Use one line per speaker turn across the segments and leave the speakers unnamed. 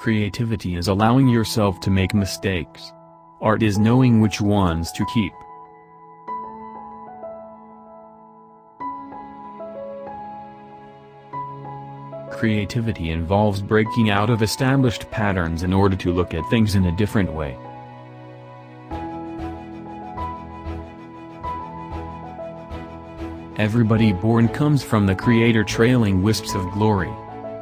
Creativity is allowing yourself to make mistakes. Art is knowing which ones to keep. Creativity involves breaking out of established patterns in order to look at things in a different way. Everybody born comes from the Creator trailing wisps of glory.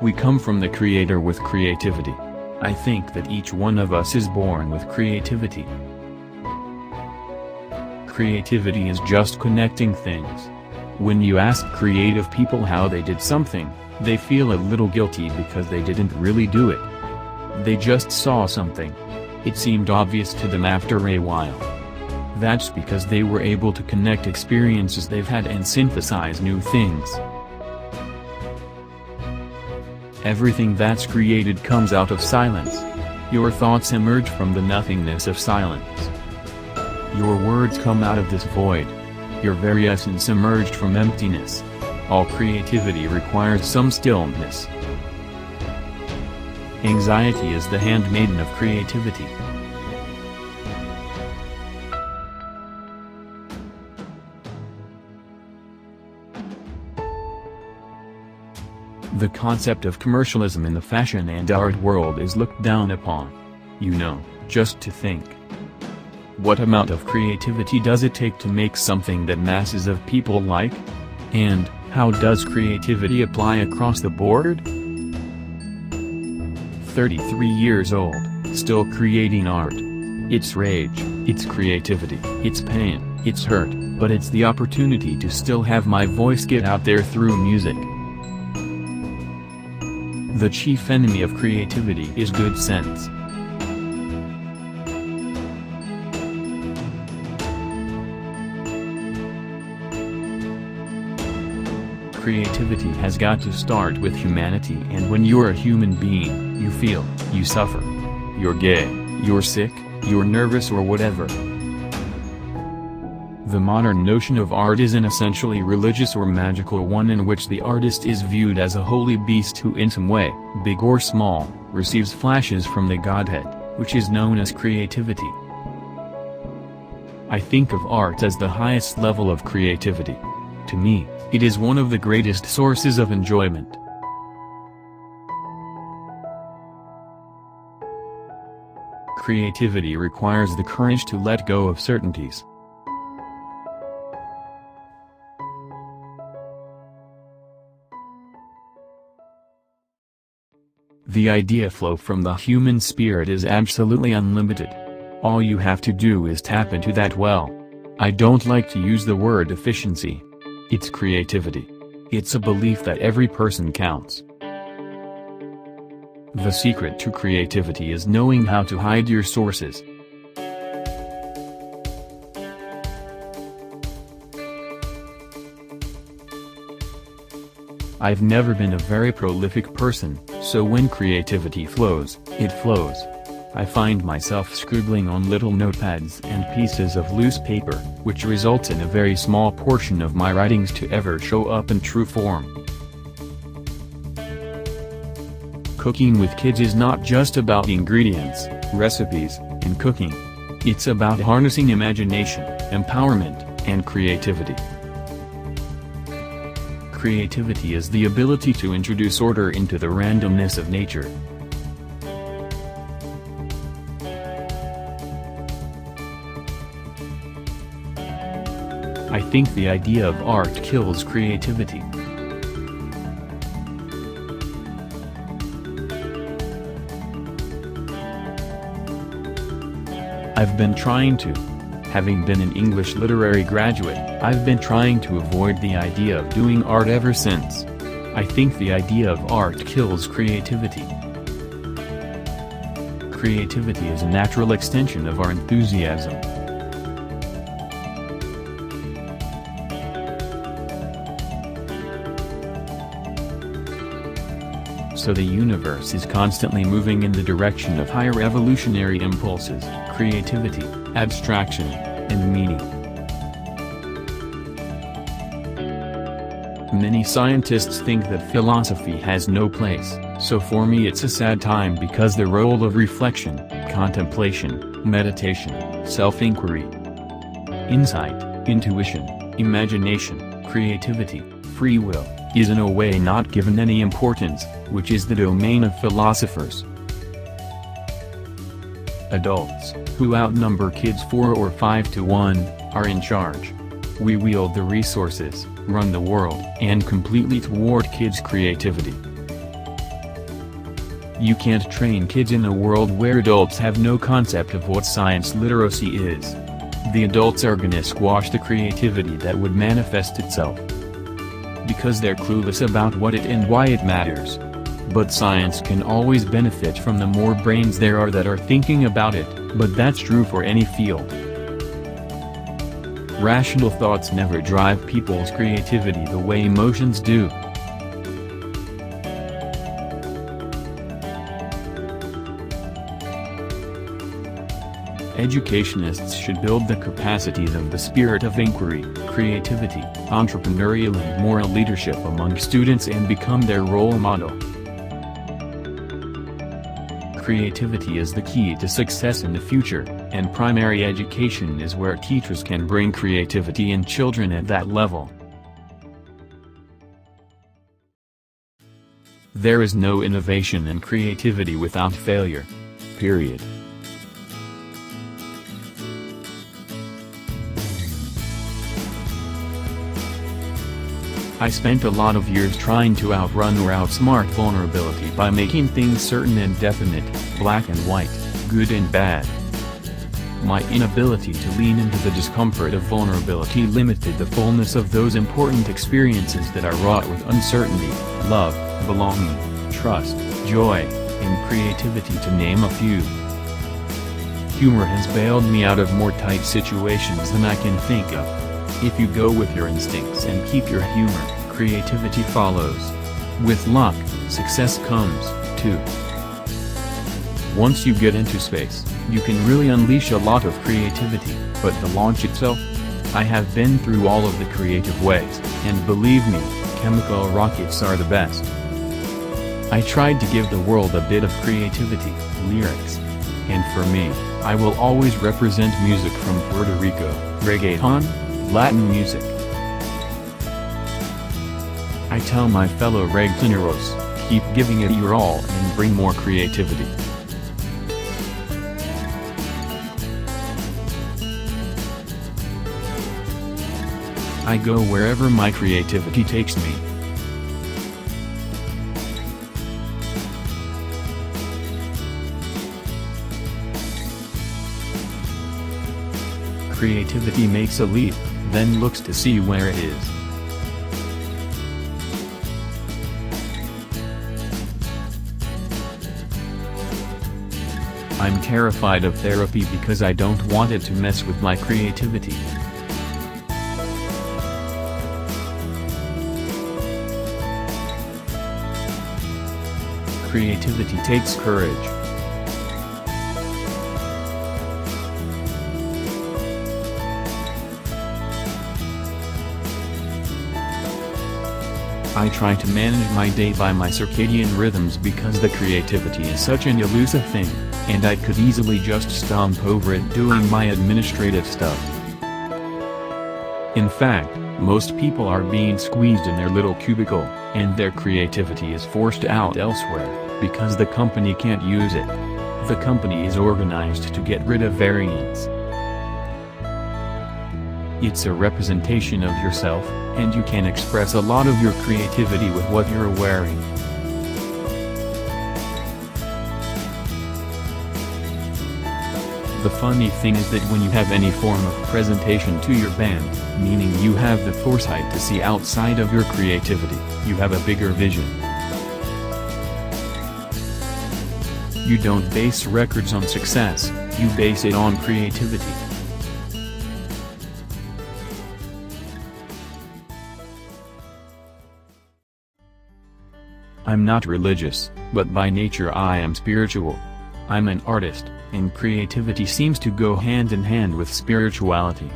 We come from the Creator with creativity. I think that each one of us is born with creativity. Creativity is just connecting things. When you ask creative people how they did something, they feel a little guilty because they didn't really do it. They just saw something. It seemed obvious to them after a while. That's because they were able to connect experiences they've had and synthesize new things. Everything that's created comes out of silence. Your thoughts emerge from the nothingness of silence. Your words come out of this void. Your very essence emerged from emptiness. All creativity requires some stillness. Anxiety is the handmaiden of creativity. The concept of commercialism in the fashion and art world is looked down upon. Just to think. What amount of creativity does it take to make something that masses of people like? And, how does creativity apply across the board? 33 years old, still creating art. It's rage, it's creativity, it's pain, it's hurt, but it's the opportunity to still have my voice get out there through music. The chief enemy of creativity is good sense. Creativity has got to start with humanity, and when you're a human being, you feel, you suffer. You're gay, you're sick, you're nervous or whatever. The modern notion of art is an essentially religious or magical one in which the artist is viewed as a holy beast who in some way, big or small, receives flashes from the Godhead, which is known as creativity. I think of art as the highest level of creativity. To me, it is one of the greatest sources of enjoyment. Creativity requires the courage to let go of certainties. The idea flow from the human spirit is absolutely unlimited. All you have to do is tap into that well. I don't like to use the word efficiency. It's creativity. It's a belief that every person counts. The secret to creativity is knowing how to hide your sources. I've never been a very prolific person, so when creativity flows, it flows. I find myself scribbling on little notepads and pieces of loose paper, which results in a very small portion of my writings to ever show up in true form. Cooking with kids is not just about ingredients, recipes, and cooking. It's about harnessing imagination, empowerment, and creativity. Creativity is the ability to introduce order into the randomness of nature. I think the idea of art kills creativity. I've been trying to. Having been an English literary graduate, I've been trying to avoid the idea of doing art ever since. I think the idea of art kills creativity. Creativity is a natural extension of our enthusiasm. So the universe is constantly moving in the direction of higher evolutionary impulses, creativity, abstraction, and meaning. Many scientists think that philosophy has no place. So for me it's a sad time because the role of reflection, contemplation, meditation, self-inquiry, insight, intuition, imagination, creativity, free will, is in a way not given any importance, which is the domain of philosophers. Adults, who outnumber kids 4 or 5 to 1, are in charge. We wield the resources, run the world, and completely thwart kids' creativity. You can't train kids in a world where adults have no concept of what science literacy is. The adults are gonna squash the creativity that would manifest itself, because they're clueless about what it and why it matters. But science can always benefit from the more brains there are that are thinking about it, but that's true for any field. Rational thoughts never drive people's creativity the way emotions do. Educationists should build the capacities of the spirit of inquiry, creativity, entrepreneurial and moral leadership among students and become their role model. Creativity is the key to success in the future, and primary education is where teachers can bring creativity in children at that level. There is no innovation and creativity without failure. Period. I spent a lot of years trying to outrun or outsmart vulnerability by making things certain and definite, black and white, good and bad. My inability to lean into the discomfort of vulnerability limited the fullness of those important experiences that are wrought with uncertainty, love, belonging, trust, joy, and creativity, to name a few. Humor has bailed me out of more tight situations than I can think of. If you go with your instincts and keep your humor, creativity follows. With luck, success comes, too. Once you get into space, you can really unleash a lot of creativity, but the launch itself? I have been through all of the creative ways, and believe me, chemical rockets are the best. I tried to give the world a bit of creativity, lyrics. And for me, I will always represent music from Puerto Rico, reggaeton, Latin music. I tell my fellow reggaetoneros, keep giving it your all and bring more creativity. I go wherever my creativity takes me. Creativity makes a leap, then looks to see where it is. I'm terrified of therapy because I don't want it to mess with my creativity. Creativity takes courage. I try to manage my day by my circadian rhythms because the creativity is such an elusive thing, and I could easily just stomp over it doing my administrative stuff. In fact, most people are being squeezed in their little cubicle, and their creativity is forced out elsewhere, because the company can't use it. The company is organized to get rid of variance. It's a representation of yourself, and you can express a lot of your creativity with what you're wearing. The funny thing is that when you have any form of presentation to your band, meaning you have the foresight to see outside of your creativity, you have a bigger vision. You don't base records on success, you base it on creativity. I'm not religious, but by nature I am spiritual. I'm an artist, and creativity seems to go hand in hand with spirituality.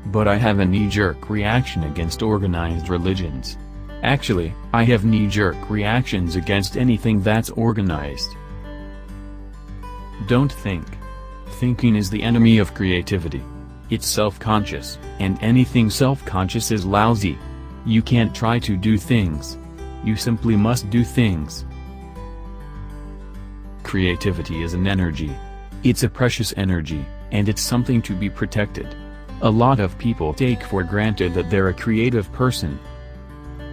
But I have a knee-jerk reaction against organized religions. Actually, I have knee-jerk reactions against anything that's organized. Don't think. Thinking is the enemy of creativity. It's self-conscious, and anything self-conscious is lousy. You can't try to do things. You simply must do things. Creativity is an energy. It's a precious energy, and it's something to be protected. A lot of people take for granted that they're a creative person.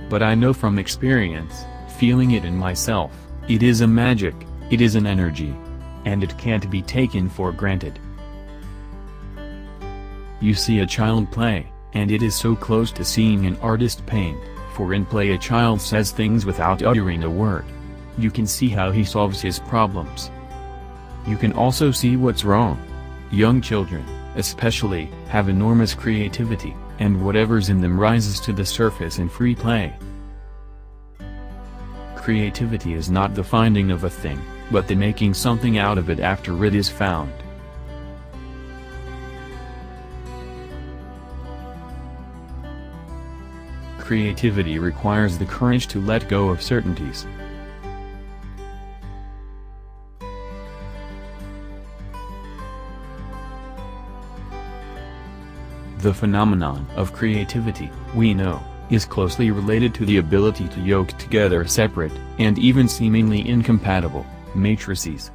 But I know from experience, feeling it in myself, it is a magic, it is an energy. And it can't be taken for granted. You see a child play, and it is so close to seeing an artist paint, for in play a child says things without uttering a word. You can see how he solves his problems. You can also see what's wrong. Young children, especially, have enormous creativity, and whatever's in them rises to the surface in free play. Creativity is not the finding of a thing, but the making something out of it after it is found. Creativity requires the courage to let go of certainties. The phenomenon of creativity, we know, is closely related to the ability to yoke together separate, and even seemingly incompatible, matrices.